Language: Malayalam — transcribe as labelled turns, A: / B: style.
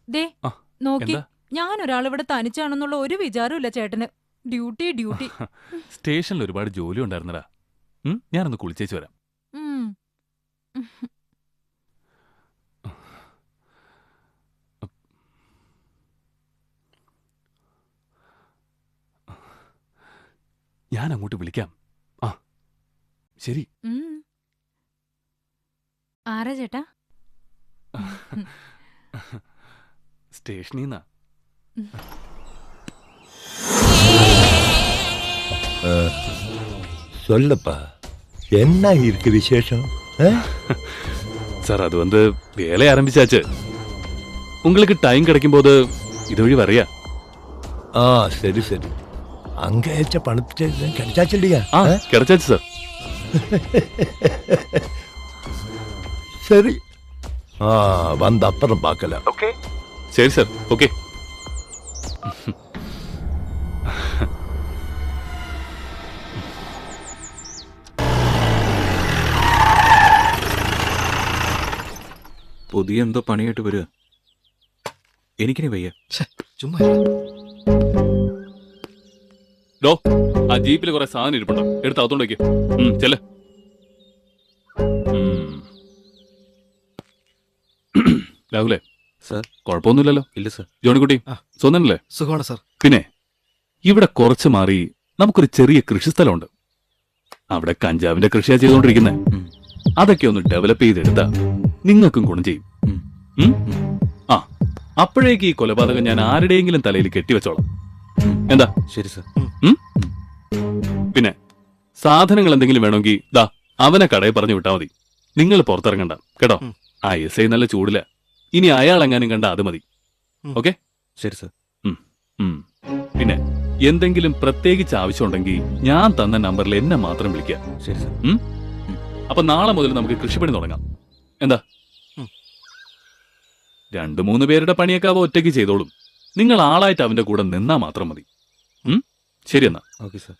A: ദേ നോക്കി, ഞാൻ ഒരാളിവിടെ തനിച്ചാണെന്നുള്ള ഒരു വിചാരമില്ല ചേട്ടന്. Duty duty.
B: സ്റ്റേഷനിൽ ഒരുപാട് ജോലി ഉണ്ടായിരുന്നടാ. ഞാനൊന്ന് കുളിച്ചേച്ച് വരാം. ഞാൻ അങ്ങോട്ട് വിളിക്കാം. ആ ശരി.
A: ആരാ ചേട്ടാ?
B: സ്റ്റേഷനിൽ നിന്നാ.
C: சொல்லப்பா, என்ன இருக்கு விசேஷம்?
B: சார், அது வந்து வேலை ஆரம்பிச்சாச்சு. உங்களுக்கு டைம் கிடைக்கும் போது இதுவழி வரையா?
C: சரி சரி. அங்க ஏச்ச பணத்தை கிடைச்சாச்சு இல்லையா?
B: கிடைச்சாச்சு சார்.
C: சரி, வந்த அப்புறம் பார்க்கலாம்.
B: ஓகே சரி சார். ஓகே.
D: പുതിയ എന്തോ പണിയായിട്ട് വരിക. എനിക്കിനി വയ്യ.
E: ചുമ്മാ
B: ഡോ, ആ ജീപ്പിൽ കുറെ സാധനം ഇരിപ്പുണ്ടോ? എടുത്ത് അകത്തോണ്ടേക്ക്. ചെല്ല്. രാഹുലേ
D: സാർ.
B: കുഴപ്പമൊന്നുമില്ലല്ലോ?
D: ഇല്ല സാർ.
B: ജോണിക്കുട്ടി സ്വന്തനല്ലേ?
E: സുഖമാണ് സാർ.
B: പിന്നെ ഇവിടെ കുറച്ച് മാറി നമുക്കൊരു ചെറിയ കൃഷിസ്ഥലമുണ്ട്. അവിടെ കഞ്ചാവിന്റെ കൃഷിയാ ചെയ്തുകൊണ്ടിരിക്കുന്നത്. അതൊക്കെ ഒന്ന് ഡെവലപ്പ് ചെയ്തെടുത്താ നിങ്ങൾക്കും ഗുണം ചെയ്യും. അപ്പോഴേക്ക് ഈ കൊലപാതകം ഞാൻ ആരുടെയെങ്കിലും തലയിൽ കെട്ടിവെച്ചോളാം. എന്താ?
D: ശരി സാർ.
B: പിന്നെ സാധനങ്ങൾ എന്തെങ്കിലും വേണമെങ്കിൽ ദാ അവനെ കടയിൽ പറഞ്ഞു വിട്ടാ മതി. നിങ്ങൾ പുറത്തിറങ്ങണ്ട കേട്ടോ. ആ SI നല്ല ചൂടില്ല. ഇനി അയാൾ എങ്ങാനും കണ്ട അത് മതി. ഓക്കെ?
D: ശരി സാർ.
B: പിന്നെ എന്തെങ്കിലും പ്രത്യേകിച്ച് ആവശ്യമുണ്ടെങ്കിൽ ഞാൻ തന്ന നമ്പറിൽ എന്നെ മാത്രം വിളിക്കുക.
D: ശരി സാർ.
B: അപ്പൊ നാളെ മുതൽ നമുക്ക് കൃഷിപ്പണി തുടങ്ങാം. എന്താ? 2-3 പേരുടെ പണിയൊക്കെ അവ ഒറ്റയ്ക്ക് ചെയ്തോളും. നിങ്ങൾ ആളായിട്ട് അവന്റെ കൂടെ നിന്നാ മാത്രം മതി. ശരി എന്നാ.
D: Okay sir.